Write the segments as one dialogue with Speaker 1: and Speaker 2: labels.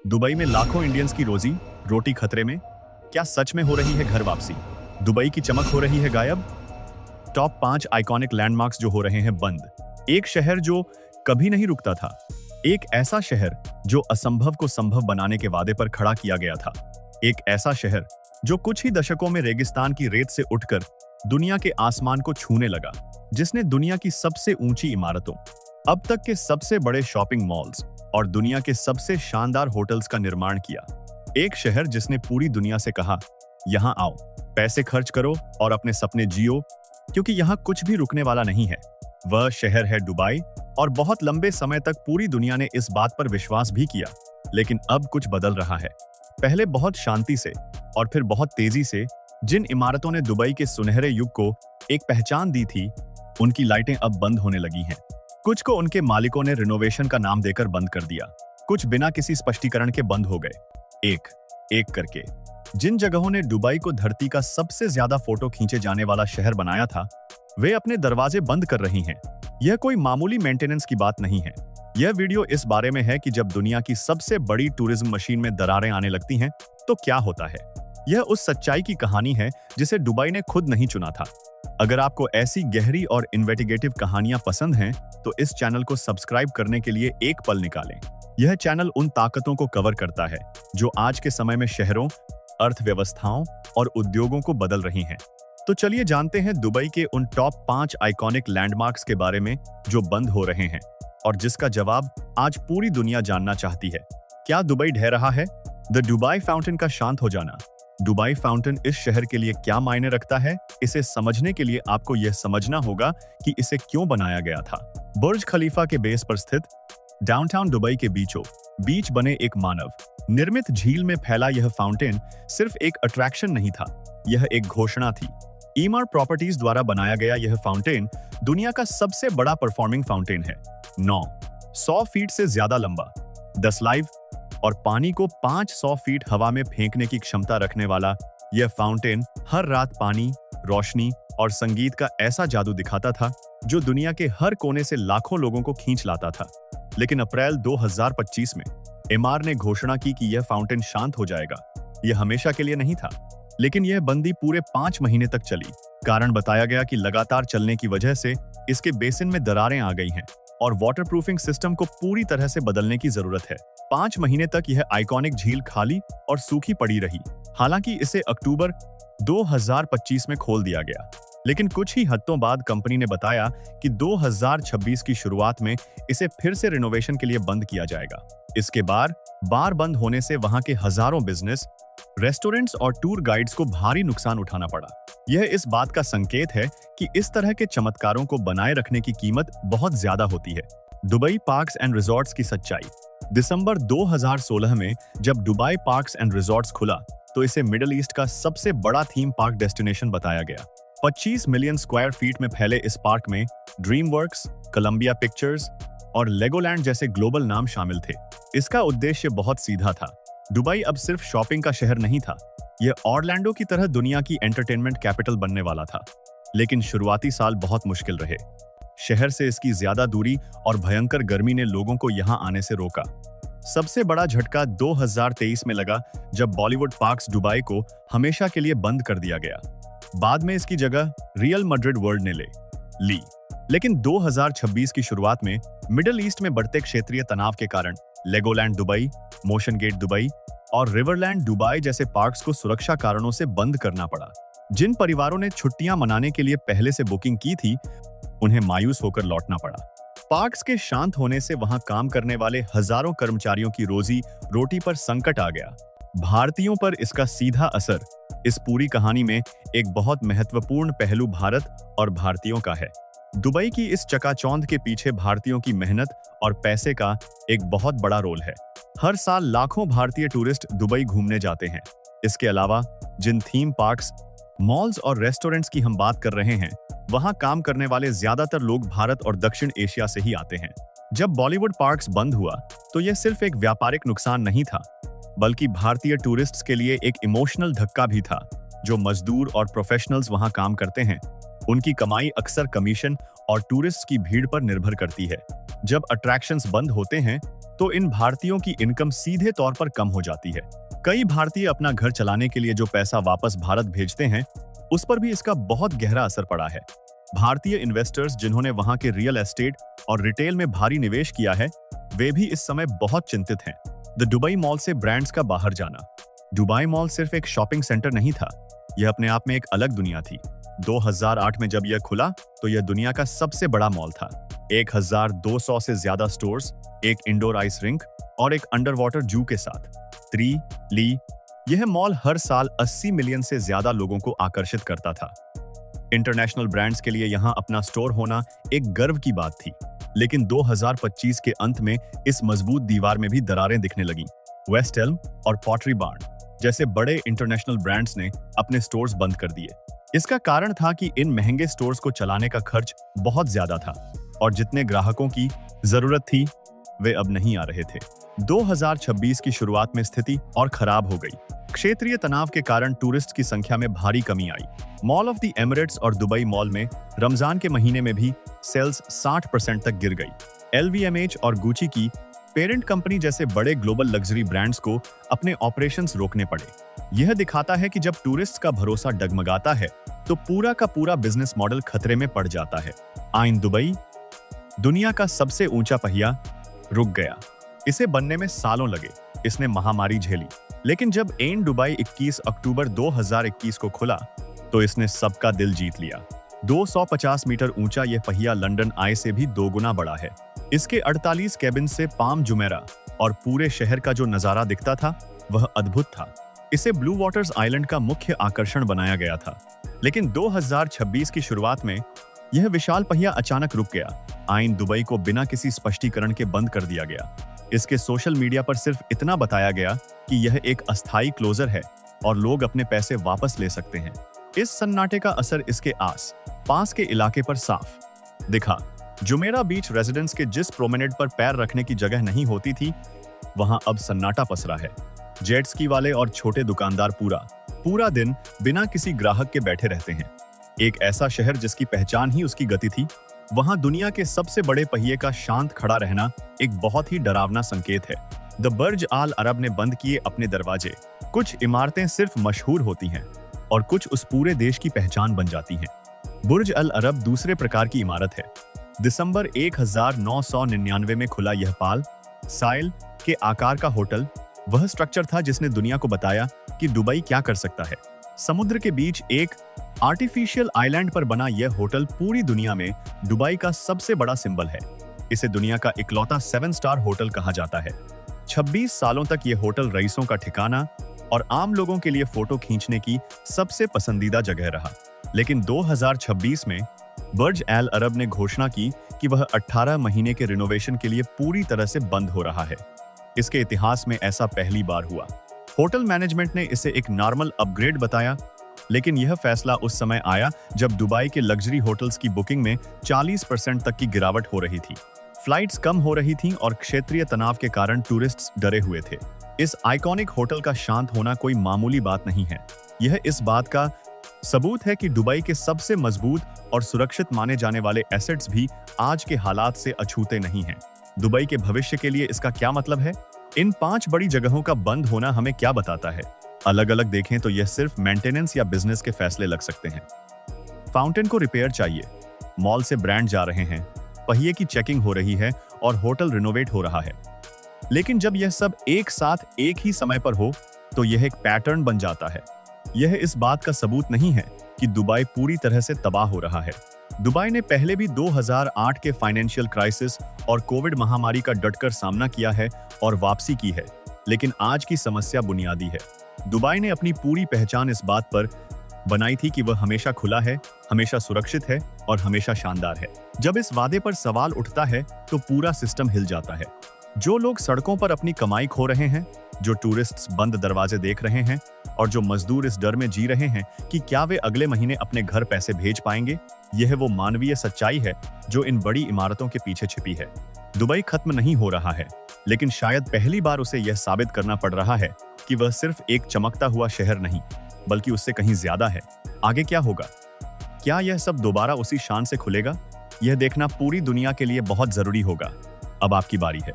Speaker 1: Dubai में लाखों Indians की रोजी रोटी खतरे में। क्या सच में हो रही है घर वापसी? दुबई की चमक हो रही है गायब। टॉप 5 आइकॉनिक लैंडमार्क्स जो हो रहे हैं बंद। एक शहर जो कभी नहीं रुकता था। एक ऐसा शहर जो असंभव को संभव बनाने के वादे पर खड़ा किया गया था। एक ऐसा शहर जो कुछ ही दशकों में रेगिस्तान की रेत से उठकर दुनिया के आसमान को छूने लगा, जिसने दुनिया की सबसे ऊंची इमारतों, अब तक के सबसे बड़े शॉपिंग मॉल्स और दुनिया के सबसे शानदार होटल्स का निर्माण किया। एक शहर जिसने पूरी दुनिया से कहा, यहां आओ, पैसे खर्च करो और अपने सपने जियो, क्योंकि यहां कुछ भी रुकने वाला नहीं है। वह शहर है दुबई। और बहुत लंबे समय तक पूरी दुनिया ने इस बात पर विश्वास भी किया। लेकिन अब कुछ बदल रहा है। पहले बहुत शांति से और फिर बहुत तेजी से जिन इमारतों ने दुबई के सुनहरे युग को एक पहचान दी थी, उनकी लाइटें अब बंद होने लगी हैं। कुछ को उनके मालिकों ने रिनोवेशन का नाम देकर बंद कर दिया, कुछ बिना किसी स्पष्टीकरण के बंद हो गए। एक एक करके जिन जगहों ने दुबई को धरती का सबसे ज्यादा फोटो खींचे जाने वाला शहर बनाया था, वे अपने दरवाजे बंद कर रही हैं। यह कोई मामूली मेंटेनेंस की बात नहीं है। यह वीडियो इस बारे में है कि जब दुनिया की सबसे बड़ी टूरिज्म मशीन में दरारें आने लगती हैं, तो क्या होता है। यह उस सच्चाई की कहानी है जिसे दुबई ने खुद नहीं चुना था। अगर आपको ऐसी गहरी और इन्वेस्टिगेटिव कहानियां पसंद हैं, तो इस चैनल को सब्सक्राइब करने के लिए एक पल निकालें। यह चैनल उन ताकतों को कवर करता है जो आज के समय में शहरों, अर्थव्यवस्थाओं और उद्योगों को बदल रही हैं। तो चलिए जानते हैं दुबई के उन टॉप 5 आइकॉनिक लैंडमार्क्स के बारे में जो बंद हो रहे हैं और जिसका जवाब आज पूरी दुनिया जानना चाहती है। क्या दुबई ढह रहा है? द दुबई फाउंटेन का शांत हो जाना। दुबई फाउंटेन इस शहर के लिए क्या मायने रखता है? इसे समझने के लिए आपको यह समझना होगा कि इसे क्यों बनाया गया था। बुर्ज खलीफा के बेस पर स्थित डाउनटाउन दुबई के बीचों बीच बने एक मानव निर्मित झील में फैला यह फाउंटेन सिर्फ एक अट्रैक्शन नहीं था, यह एक घोषणा थी। ईमार प्रॉपर्टीज द्वारा बनाया गया यह फाउंटेन दुनिया का सबसे बड़ा परफॉर्मिंग फाउंटेन है। 900 फीट से ज्यादा लंबा, 10 लाइव और पानी को 500 फीट हवा में फेंकने की क्षमता रखने वाला यह फाउंटेन हर रात पानी, रोशनी और संगीत का ऐसा जादू दिखाता था जो दुनिया के हर कोने से लाखों लोगों को खींच लाता था। लेकिन अप्रैल 2025 में एमार ने घोषणा की कि यह फाउंटेन शांत हो जाएगा। यह हमेशा के लिए नहीं था, लेकिन यह बंदी पूरे 5 महीने तक चली। कारण बताया गया कि लगातार चलने की वजह से इसके बेसिन में दरारें आ गई हैं और वाटरप्रूफिंग सिस्टम को पूरी तरह से बदलने की जरूरत है। 5 महीने तक यह आइकॉनिक झील खाली और सूखी पड़ी रही। हालांकि इसे अक्टूबर 2025 में खोल दिया गया, लेकिन कुछ ही हफ्तों बाद कंपनी ने बताया कि 2026 की शुरुआत में इसे फिर से रिनोवेशन के लिए बंद किया जाएगा। इसके बार बंद होने से वहां के हजारों बिजनेस, रेस्टोरेंट्स और टूर गाइड्स को भारी नुकसान उठाना पड़ा। यह इस बात का संकेत है कि इस तरह के चमत्कारों को बनाए रखने की कीमत बहुत ज्यादा होती है। दुबई पार्क्स एंड रिजॉर्ट्स की सच्चाई। दिसंबर 2016 में जब दुबई पार्क्स एंड रिजॉर्ट्स खुला, तो इसे मिडिल ईस्ट का सबसे बड़ा थीम पार्क डेस्टिनेशन बताया गया। 25 मिलियन स्क्वायर फीट में फैले इस पार्क में ड्रीमवर्क्स, कोलंबिया पिक्चर्स और लेगोलैंड जैसे ग्लोबल नाम शामिल थे। इसका उद्देश्य बहुत सीधा था। दुबई अब सिर्फ शॉपिंग का शहर नहीं था, यह ऑरलैंडो की तरह दुनिया की एंटरटेनमेंट कैपिटल बनने वाला था। लेकिन शुरुआती साल बहुत मुश्किल रहे। शहर से इसकी ज्यादा दूरी और भयंकर गर्मी ने लोगों को यहां आने से रोका। सबसे बड़ा झटका 2023 में लगा, जब बॉलीवुड पार्क्स दुबई को हमेशा के लिए बंद कर दिया गया। बाद में इसकी जगह रियल मैड्रिड वर्ल्ड ने ले ली। लेकिन 2026 की शुरुआत में मिडिल ईस्ट में बढ़ते क्षेत्रीय तनाव के कारण Legoland Dubai, motion gate Dubai और रिवरलैंड दुबई जैसे पार्क्स को सुरक्षा कारणों से बंद करना पड़ा। जिन परिवारों ने छुट्टियां मनाने के लिए पहले से बुकिंग की थी, उन्हें मायूस होकर लौटना पड़ा। पार्क्स के शांत होने से वहां काम करने वाले हजारों कर्मचारियों की रोजी रोटी पर संकट आ गया। भारतीयों पर इसका सीधा असर। इस पूरी कहानी में एक बहुत महत्वपूर्ण पहलू भारत और भारतीयों का है। दुबई की इस चकाचौंध के पीछे भारतीयों की मेहनत और पैसे का एक बहुत बड़ा रोल है। हर साल लाखों भारतीय टूरिस्ट दुबई घूमने जाते हैं। इसके अलावा जिन थीम पार्क्स, मॉल्स और रेस्टोरेंट्स की हम बात कर रहे हैं, वहां काम करने वाले ज्यादातर लोग भारत और दक्षिण एशिया से ही आते हैं। जब बॉलीवुड पार्क्स बंद हुआ, तो यह सिर्फ एक व्यापारिक नुकसान नहीं था, बल्कि भारतीय टूरिस्ट्स के लिए एक इमोशनल धक्का भी था। जो मजदूर और प्रोफेशनल्स वहां काम करते हैं, उनकी कमाई अक्सर कमीशन और टूरिस्ट की भीड़ पर निर्भर करती है। जब अट्रैक्शंस बंद होते हैं तो इन भारतीयों की इनकम सीधे तौर पर कम हो जाती है। कई भारतीय अपना घर चलाने के लिए जो पैसा वापस भारत भेजते हैं, उस पर भी इसका बहुत गहरा असर पड़ा है। भारतीय इन्वेस्टर्स जिन्होंने वहां के रियल एस्टेट और रिटेल में भारी निवेश किया है, वे भी इस समय बहुत चिंतित हैं। द दुबई मॉल से ब्रांड्स का बाहर जाना। दुबई मॉल सिर्फ एक शॉपिंग सेंटर नहीं था, यह अपने आप में एक अलग दुनिया थी। 2008 में जब यह खुला तो यह दुनिया का सबसे बड़ा मॉल था। 1200 से ज्यादा स्टोर्स, एक इंडोर आइस रिंक और एक अंडर वाटर जू के साथ। यह मॉल हर साल 80 मिलियन से ज्यादा लोगों को आकर्षित करता था। इंटरनेशनल ब्रांड्स के लिए यहां अपना स्टोर होना एक गर्व की बात थी। लेकिन 2025 के अंत में इस मजबूत दीवार में भी दरारें दिखने लगीं। वेस्ट एल्म और पॉटरी बार्न जैसे बड़े इंटरनेशनल ब्रांड्स ने अपने स्टोर्स बंद कर दिए। इसका कारण था कि इन महंगे स्टोर्स को चलाने का खर्च बहुत ज्यादा था और जितने ग्राहकों की जरूरत थी वे अब नहीं आ रहे थे। 2026 की शुरुआत में स्थिति और खराब हो गई। क्षेत्रीय तनाव के कारण टूरिस्ट की संख्या में भारी कमी आई। मॉल ऑफ द एमिरेट्स और दुबई मॉल में रमजान के महीने में भी सेल्स 60% तक गिर गई। LVMH और गुची की पेरेंट कंपनी जैसे बड़े ग्लोबल लग्जरी ब्रांड्स को अपने ऑपरेशंस रोकने पड़े। यह दिखाता है कि जब टूरिस्ट का भरोसा डगमगाता है तो पूरा का पूरा बिजनेस मॉडल खतरे में पड़ जाता है। आइन दुबई, दुनिया का सबसे ऊंचा पहिया, रुक गया। इसे बनने में सालों लगे, इसने महामारी झेली, लेकिन जब एन दुबई 21 अक्टूबर 2021 को खुला तो इसने सबका दिल जीत लिया। 250 मीटर ऊंचा यह पहिया लंदन आई से भी 2 गुना बड़ा है। इसके 48 केबिन से पाम जुमेरा और पूरे शहर का जो नजारा दिखता था वह अद्भुत था। इसे ब्लू वाटर्स आइलैंड का मुख्य आकर्षण बनाया गया था। लेकिन 2026 की शुरुआत में यह विशाल पहिया अचानक रुक गया। आइन दुबई को बिना किसी स्पष्टीकरण के बंद कर दिया गया। इसके सोशल मीडिया पर सिर्फ इतना बताया गया कि यह एक अस्थायी क्लोजर है और लोग अपने पैसे वापस ले सकते हैं। इस सन्नाटे का असर इसके पास के इलाके पर साफ दिखा। जुमेरा बीच रेजिडेंट्स के जिस प्रोमेनेड पर पैर रखने की जगह नहीं होती थी, वहां अब सन्नाटा पसरा है। जेट स्की वाले और छोटे दुकानदार पूरा दिन बिना किसी ग्राहक के बैठे रहते हैं। एक ऐसा शहर जिसकी पहचान ही उसकी गति थी, वहां दुनिया के सबसे बड़े पहिए का शांत खड़ा रहना एक बहुत ही डरावना संकेत है। द बर्ज आल अरब ने बंद किए अपने दरवाजे। कुछ इमारतें सिर्फ मशहूर होती हैं और कुछ उस पूरे देश की पहचान बन जाती हैं। बुर्ज अल अरब दूसरे प्रकार की इमारत है। दिसंबर 1999 में खुला यह पाल साइल के आकार का होटल वह स्ट्रक्चर था जिसने दुनिया को बताया कि दुबई क्या कर सकता है। समुद्र के बीच एक आर्टिफिशियल आइलैंड पर बना यह होटल पूरी दुनिया में दुबई का सबसे बड़ा सिंबल है। इसे दुनिया का इकलौता 7 स्टार होटल कहा जाता है। 26 सालों तक यह होटल रईसों का ठिकाना और आम लोगों के लिए फोटो खींचने की सबसे पसंदीदा जगह रहा। लेकिन 2026 में बर्ज एल अरब ने घोषणा की कि वह 18 महीने के रिनोवेशन के लिए पूरी तरह से बंद हो रहा है। इसके इतिहास में ऐसा पहली बार हुआ। होटल मैनेजमेंट ने इसे एक नॉर्मल अपग्रेड बताया, लेकिन यह फैसला उस समय आया जब दुबई के लग्जरी होटल्स की बुकिंग में 40% तक की गिरावट हो रही थी। फ्लाइट्स कम हो रही थीं और क्षेत्रीय तनाव के कारण टूरिस्ट्स डरे हुए थे। इस आइकॉनिक होटल का शांत होना कोई मामूली बात नहीं है। यह इस बात का सबूत है कि दुबई के सबसे मजबूत और सुरक्षित माने जाने वाले एसेट्स भी आज के हालात से अछूते नहीं हैं। दुबई के भविष्य के लिए इसका क्या मतलब है? इन 5 बड़ी जगहों का बंद होना हमें क्या बताता है? अलग अलग देखें तो यह सिर्फ मेंटेनेंस या बिजनेस के फैसले लग सकते हैं। फाउंटेन को रिपेयर चाहिए, मॉल से ब्रांड जा रहे हैं, पहिए की चेकिंग हो रही है और होटल रिनोवेट हो रहा है। लेकिन जब यह सब एक साथ एक ही समय पर हो तो यह एक पैटर्न बन जाता है। यह इस बात का सबूत नहीं है कि दुबई पूरी तरह से तबाह हो रहा है। दुबई ने पहले भी 2008 के फाइनेंशियल क्राइसिस और कोविड महामारी का डटकर सामना किया है और वापसी की है, लेकिन आज की समस्या बुनियादी है। दुबई ने अपनी पूरी पहचान इस बात पर बनाई थी कि वह हमेशा खुला है, हमेशा सुरक्षित है और हमेशा शानदार है। जब इस वादे पर सवाल उठता है तो पूरा सिस्टम हिल जाता है। जो लोग सड़कों पर अपनी कमाई खो रहे हैं, जो टूरिस्ट्स बंद दरवाजे देख रहे हैं और जो मजदूर इस डर में जी रहे हैं कि क्या वे अगले महीने अपने घर पैसे भेज पाएंगे, यह वो मानवीय सच्चाई है जो इन बड़ी इमारतों के पीछे छिपी है। दुबई खत्म नहीं हो रहा है, लेकिन शायद पहली बार उसे यह साबित करना पड़ रहा है कि वह सिर्फ एक चमकता हुआ शहर नहीं, बल्कि उससे कहीं ज्यादा है। आगे क्या होगा? क्या यह सब दोबारा उसी शान से खुलेगा यह देखना पूरी दुनिया के लिए बहुत जरूरी होगा। अब आपकी बारी है।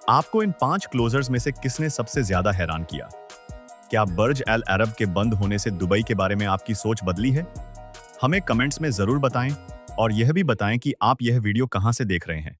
Speaker 1: आपको इन 5 क्लोजर्स में से किसने सबसे ज्यादा हैरान किया? क्या बर्ज अल अरब के बंद होने से दुबई के बारे में आपकी सोच बदली है? हमें कमेंट्स में जरूर बताएं और यह भी बताएं कि आप यह वीडियो कहां से देख रहे हैं।